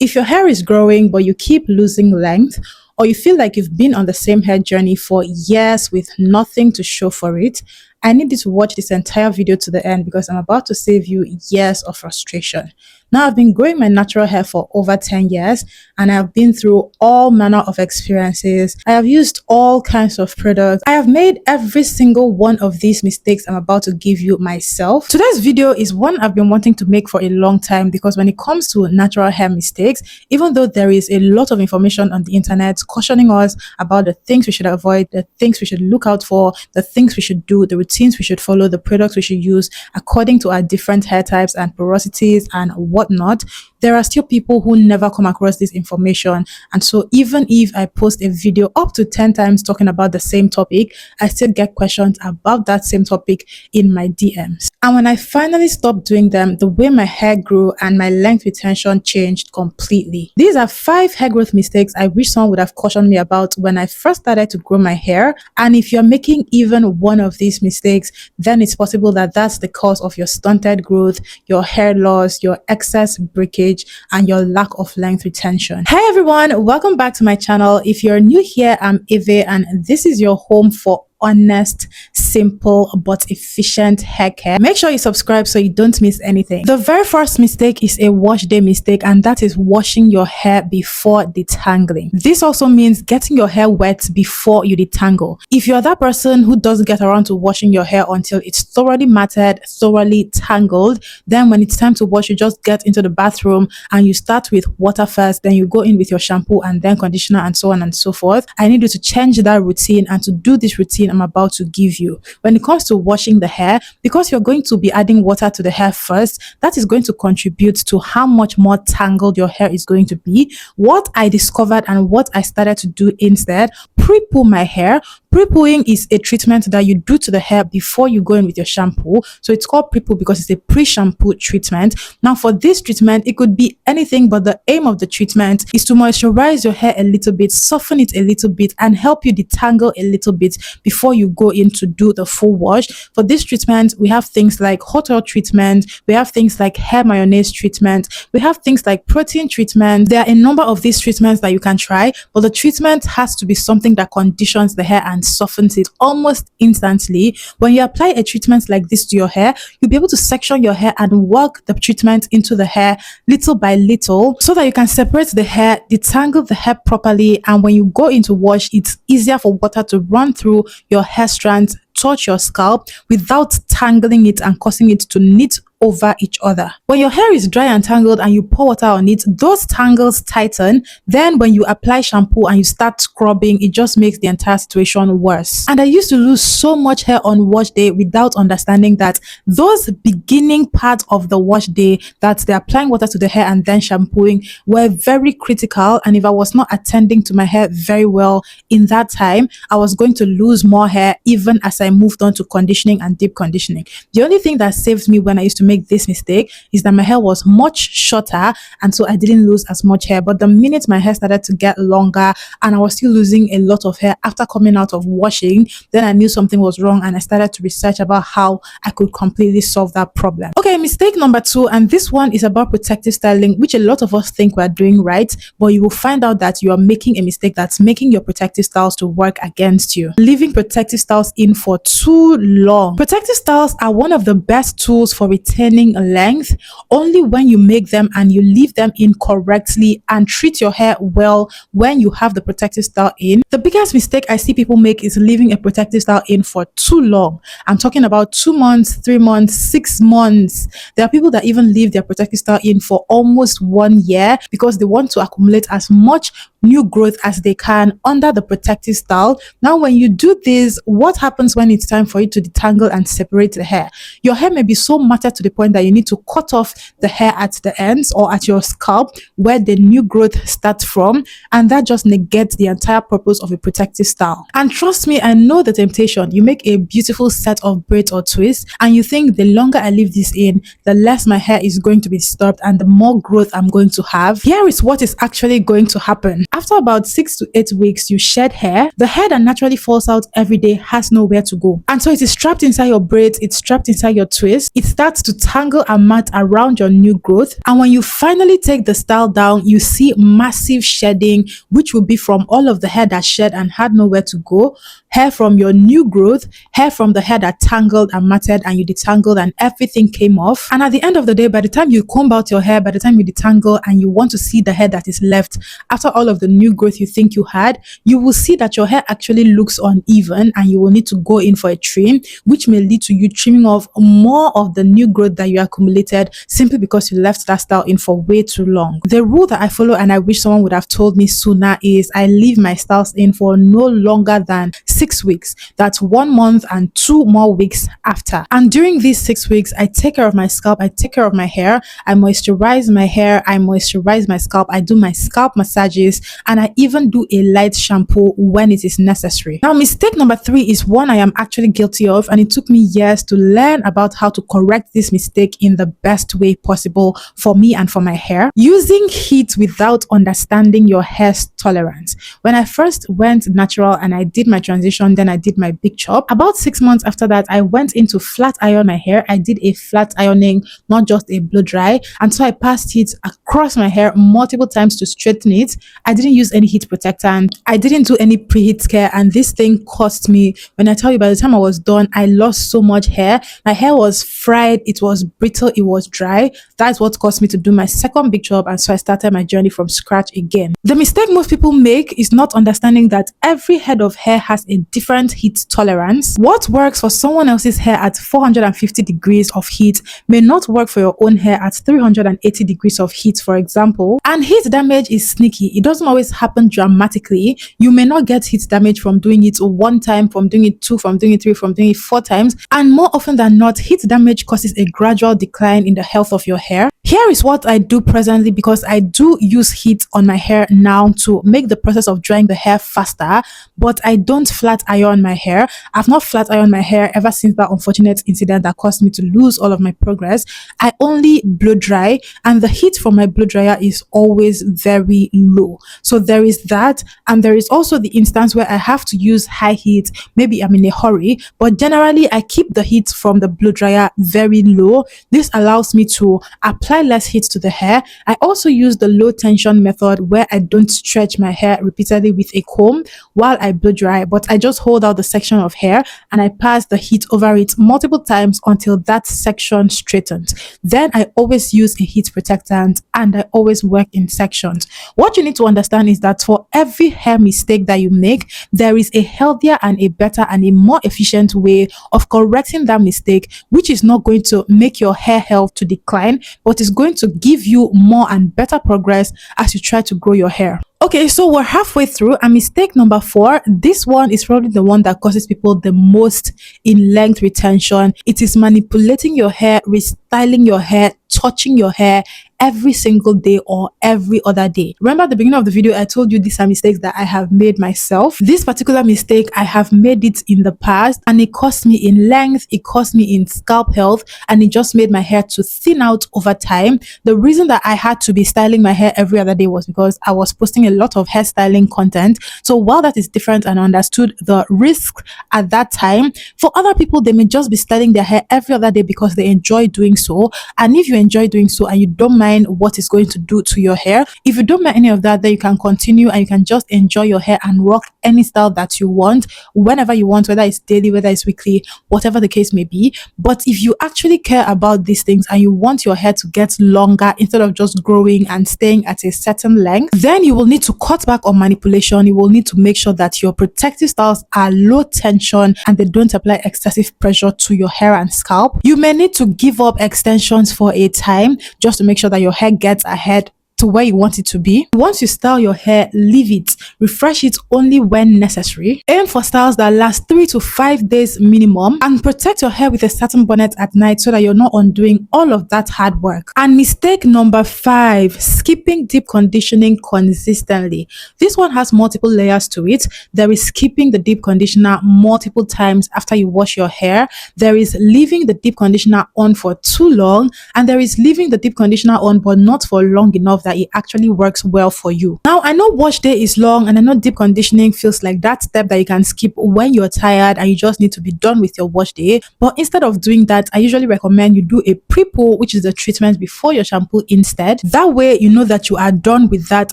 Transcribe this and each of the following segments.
If your hair is growing but you keep losing length, or you feel like you've been on the same hair journey for years with nothing to show for it, I need you to watch this entire video to the end because I'm about to save you years of frustration. Now, I've been growing my natural hair for over 10 years and I've been through all manner of experiences. I have used all kinds of products. I have made every single one of these mistakes I'm about to give you myself. Today's video is one I've been wanting to make for a long time because when it comes to natural hair mistakes, even though there is a lot of information on the internet cautioning us about the things we should avoid, the things we should look out for, the things we should do, the routines we should follow, the products we should use according to our different hair types and porosities and whatnot, there are still people who never come across this information. And so even if I post a video up to 10 times talking about the same topic, I still get questions about that same topic in my DMs. And when I finally stopped doing them, the way my hair grew and my length retention changed completely. These are 5 hair growth mistakes I wish someone would have cautioned me about when I first started to grow my hair. And if you're making even one of these mistakes, then it's possible that that's the cause of your stunted growth, your hair loss, your excess breakage, and your lack of length retention. Hi everyone, welcome back to my channel. If you're new here, I'm Eve and this is your home for honest, simple, but efficient hair care. Make sure you subscribe so you don't miss anything. The very first mistake is a wash day mistake, and that is washing your hair before detangling. This also means getting your hair wet before you detangle. If you're that person who doesn't get around to washing your hair until it's thoroughly matted, thoroughly tangled, then when it's time to wash, you just get into the bathroom and you start with water first, then you go in with your shampoo and then conditioner and so on and so forth. I need you to change that routine and to do this routine I'm about to give you. When it comes to washing the hair, because you're going to be adding water to the hair first, that is going to contribute to how much more tangled your hair is going to be. What I discovered and what I started to do instead, pre-poo my hair. Pre-pooing is a treatment that you do to the hair before you go in with your shampoo. So it's called pre-poo because it's a pre-shampoo treatment. Now for this treatment, it could be anything, but the aim of the treatment is to moisturize your hair a little bit, soften it a little bit, and help you detangle a little bit before you go in to do the full wash. For this treatment, we have things like hot oil treatment, we have things like hair mayonnaise treatment, we have things like protein treatment. There are a number of these treatments that you can try, but the treatment has to be something that conditions the hair and softens it almost instantly. When you apply a treatment like this to your hair, you'll be able to section your hair and work the treatment into the hair little by little so that you can separate the hair, detangle the hair properly, and when you go into wash, it's easier for water to run through your hair strands, touch your scalp without tangling it and causing it to knit over each other. When your hair is dry and tangled and you pour water on it, those tangles tighten. Then when you apply shampoo and you start scrubbing, it just makes the entire situation worse. And I used to lose so much hair on wash day without understanding that those beginning parts of the wash day, that they're applying water to the hair and then shampooing, were very critical. And if I was not attending to my hair very well in that time, I was going to lose more hair even as I moved on to conditioning and deep conditioning. The only thing that saved me when I used to make this mistake is that my hair was much shorter, and so I didn't lose as much hair. But the minute my hair started to get longer and I was still losing a lot of hair after coming out of washing, then I knew something was wrong and I started to research about how I could completely solve that problem. Okay, mistake number 2, and this one is about protective styling, which a lot of us think we're doing right, but you will find out that you are making a mistake that's making your protective styles to work against you. Leaving protective styles in for too long. Protective styles are one of the best tools for retaining length only when you make them and you leave them in correctly and treat your hair well when you have the protective style in. The biggest mistake I see people make is leaving a protective style in for too long. I'm talking about 2 months, 3 months, 6 months. There are people that even leave their protective style in for almost 1 year because they want to accumulate as much new growth as they can under the protective style. Now, when you do this, what happens when it's time for you to detangle and separate the hair? Your hair may be so matted to the point that you need to cut off the hair at the ends or at your scalp where the new growth starts from, and that just negates the entire purpose of a protective style. And trust me, I know the temptation. You make a beautiful set of braids or twists and you think the longer I leave this in, the less my hair is going to be disturbed and the more growth I'm going to have. Here is what is actually going to happen. After about 6 to 8 weeks, you shed hair. The hair that naturally falls out every day has nowhere to go. And so it is trapped inside your braids, it's trapped inside your twist. It starts to to tangle a mat around your new growth. And when you finally take the style down, you see massive shedding, which will be from all of the hair that shed and had nowhere to go, hair from your new growth, hair from the hair that tangled and matted and you detangled and everything came off. And at the end of the day, by the time you comb out your hair, by the time you detangle and you want to see the hair that is left after all of the new growth you think you had, you will see that your hair actually looks uneven and you will need to go in for a trim, which may lead to you trimming off more of the new growth that you accumulated simply because you left that style in for way too long. The rule that I follow, and I wish someone would have told me sooner, is I leave my styles in for no longer than 6 weeks. That's 1 month and 2 more weeks after. And during these 6 weeks, I take care of my scalp, I take care of my hair, I moisturize my hair, I moisturize my scalp, I do my scalp massages, and I even do a light shampoo when it is necessary. Now, mistake number 3 is one I am actually guilty of, and it took me years to learn about how to correct this mistake in the best way possible for me and for my hair. Using heat without understanding your hair's tolerance. When I first went natural and I did my transition, then I did my big chop. About 6 months after that, I went into flat iron my hair. I did a flat ironing, not just a blow dry. And so I passed heat across my hair multiple times to straighten it. I didn't use any heat protectant. I didn't do any preheat care. And this thing cost me, when I tell you, by the time I was done, I lost so much hair. My hair was fried. It was brittle. It was dry. That's what caused me to do my second big chop. And so I started my journey from scratch again. The mistake most people make is not understanding that every head of hair has a different heat tolerance. What works for someone else's hair at 450 degrees of heat may not work for your own hair at 380 degrees of heat, for example. And heat damage is sneaky. It doesn't always happen dramatically. You may not get heat damage from doing it 1 time, from doing it 2, from doing it 3, from doing it 4 times. And more often than not, heat damage causes a gradual decline in the health of your hair. Here is what I do presently, because I do use heat on my hair now to make the process of drying the hair faster, but I don't flat iron my hair. I've not flat ironed my hair ever since that unfortunate incident that caused me to lose all of my progress. I only blow dry, and the heat from my blow dryer is always very low. So there is that, and there is also the instance where I have to use high heat. Maybe I'm in a hurry, but generally I keep the heat from the blow dryer very low. This allows me to apply less heat to the hair. I also use the low tension method, where I don't stretch my hair repeatedly with a comb while I blow dry, but I just hold out the section of hair and I pass the heat over it multiple times until that section straightens. Then I always use a heat protectant and I always work in sections. What you need to understand is that for every hair mistake that you make, there is a healthier and a better and a more efficient way of correcting that mistake, which is not going to make your hair health to decline, but is going to give you more and better progress as you try to grow your hair. Okay, so we're halfway through, and mistake number 4, this one is probably the one that causes people the most in length retention. It is manipulating your hair, restyling your hair, touching your hair every single day or every other day. Remember at the beginning of the video, I told you these are mistakes that I have made myself. This particular mistake, I have made it in the past, and it cost me in length, it cost me in scalp health, and it just made my hair to thin out over time. The reason that I had to be styling my hair every other day was because I was posting a lot of hairstyling content. So while that is different and I understood the risk at that time, for other people, they may just be styling their hair every other day because they enjoy doing so. And if you enjoy doing so and you don't mind what it's going to do to your hair, if you don't mind any of that, then you can continue and you can just enjoy your hair and rock any style that you want whenever you want, whether it's daily, whether it's weekly, whatever the case may be. But if you actually care about these things and you want your hair to get longer instead of just growing and staying at a certain length, then you will need to cut back on manipulation. You will need to make sure that your protective styles are low tension and they don't apply excessive pressure to your hair and scalp. You may need to give up extensions for a time just to make sure that your hair gets ahead to where you want it to be. Once you style your hair, leave it. Refresh it only when necessary. Aim for styles that last 3 to 5 days minimum, and protect your hair with a satin bonnet at night so that you're not undoing all of that hard work. And mistake number 5, skipping deep conditioning consistently. This one has multiple layers to it. There is skipping the deep conditioner multiple times after you wash your hair. There is leaving the deep conditioner on for too long, and there is leaving the deep conditioner on but not for long enough that that it actually works well for you. Now, I know wash day is long, and I know deep conditioning feels like that step that you can skip when you're tired and you just need to be done with your wash day. But instead of doing that, I usually recommend you do a pre-poo, which is the treatment before your shampoo instead. That way, you know that you are done with that,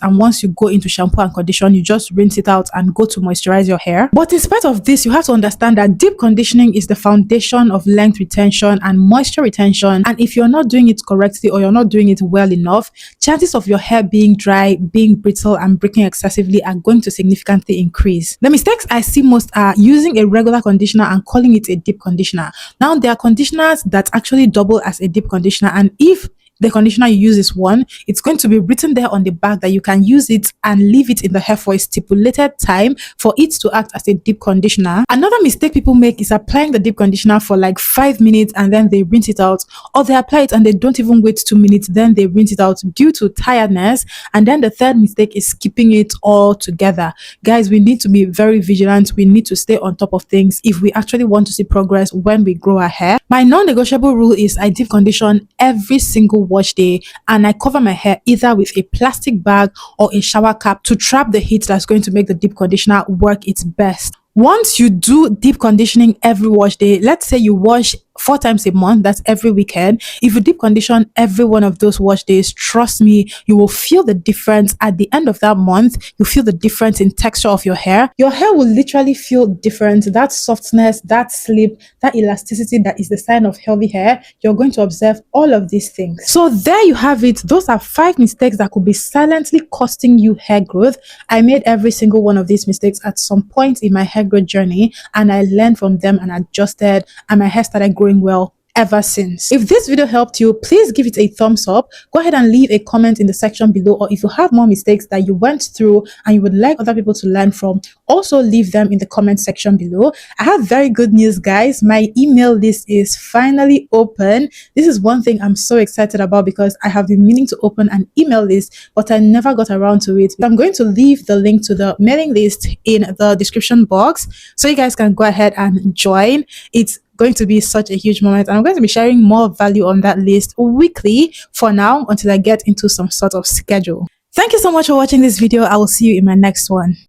and once you go into shampoo and condition, you just rinse it out and go to moisturize your hair. But in spite of this, you have to understand that deep conditioning is the foundation of length retention and moisture retention, and if you're not doing it correctly or you're not doing it well enough, chances of your hair being dry, being brittle, and breaking excessively are going to significantly increase. The mistakes I see most are using a regular conditioner and calling it a deep conditioner. Now, there are conditioners that actually double as a deep conditioner, and if the conditioner you use is one, it's going to be written there on the back that you can use it and leave it in the hair for a stipulated time for it to act as a deep conditioner. Another mistake people make is applying the deep conditioner for like 5 minutes and then they rinse it out, or they apply it and they don't even wait 2 minutes, then they rinse it out due to tiredness. And then the third mistake is skipping it all together. Guys, we need to be very vigilant. We need to stay on top of things if we actually want to see progress when we grow our hair. My non-negotiable rule is I deep condition every single wash day, and I cover my hair either with a plastic bag or a shower cap to trap the heat that's going to make the deep conditioner work its best. Once you do deep conditioning every wash day, let's say you wash 4 times a month, that's every weekend. If you deep condition every one of those wash days, trust me, you will feel the difference at the end of that month. You feel the difference in texture of your hair. Your hair will literally feel different. That softness, that slip, that elasticity that is the sign of healthy hair, you're going to observe all of these things. So there you have it. Those are 5 mistakes that could be silently costing you hair growth. I made every single one of these mistakes at some point in my hair growth journey, and I learned from them and adjusted, and my hair started growing well ever since. If this video helped you, please give it a thumbs up. Go ahead and leave a comment in the section below, or if you have more mistakes that you went through and you would like other people to learn from, also leave them in the comment section below. I have very good news, guys. My email list is finally open. This is one thing I'm so excited about because I have been meaning to open an email list, but I never got around to it. I'm going to leave the link to the mailing list in the description box so you guys can go ahead and join. It's going to be such a huge moment, and I'm going to be sharing more value on that list weekly for now until I get into some sort of schedule. Thank you so much for watching this video. I will see you in my next one.